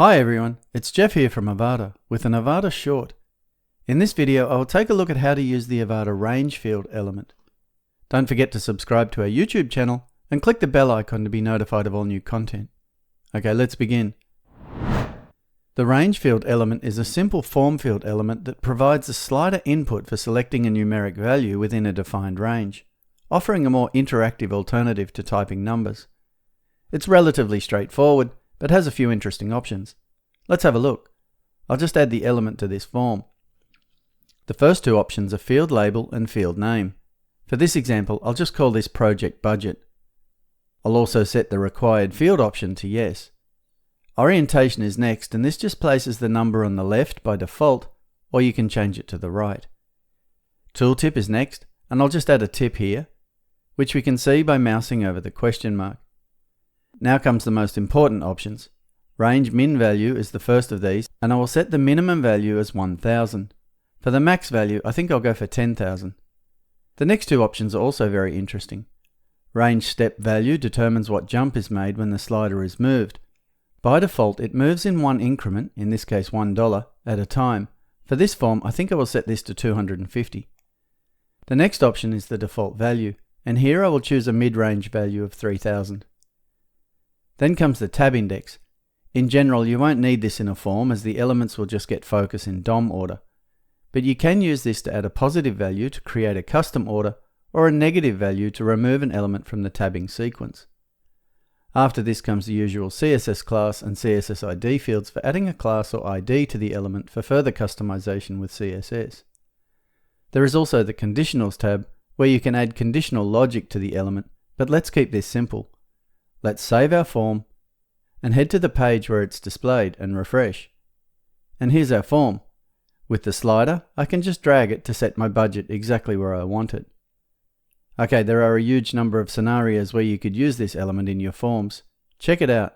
Hi everyone, it's Jeff here from Avada with an Avada short. In this video I will take a look at how to use the Avada Range Field Element. Don't forget to subscribe to our YouTube channel and click the bell icon to be notified of all new content. Okay, let's begin. The Range Field Element is a simple form field element that provides a slider input for selecting a numeric value within a defined range, offering a more interactive alternative to typing numbers. It's relatively straightforward, but has a few interesting options. Let's have a look. I'll just add the element to this form. The first two options are field label and field name. For this example, I'll just call this project budget. I'll also set the required field option to yes. Orientation is next, and this just places the number on the left by default, or you can change it to the right. Tooltip is next, and I'll just add a tip here, which we can see by mousing over the question mark. Now comes the most important options. Range min value is the first of these, and I will set the minimum value as 1000. For the max value, I think I'll go for 10,000. The next two options are also very interesting. Range step value determines what jump is made when the slider is moved. By default, it moves in one increment, in this case $1, at a time. For this form, I think I will set this to 250. The next option is the default value, and here I will choose a mid-range value of 3000. Then comes the tab index. In general, you won't need this in a form as the elements will just get focus in DOM order. But you can use this to add a positive value to create a custom order or a negative value to remove an element from the tabbing sequence. After this comes the usual CSS class and CSS ID fields for adding a class or ID to the element for further customization with CSS. There is also the conditionals tab where you can add conditional logic to the element, but let's keep this simple. Let's save our form and head to the page where it's displayed and refresh. And here's our form. With the slider, I can just drag it to set my budget exactly where I want it. Okay, there are a huge number of scenarios where you could use this element in your forms. Check it out.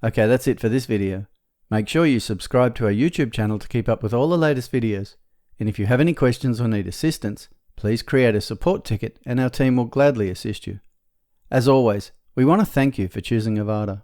Okay, that's it for this video. Make sure you subscribe to our YouTube channel to keep up with all the latest videos. And if you have any questions or need assistance, please create a support ticket and our team will gladly assist you. As always, we want to thank you for choosing Avada.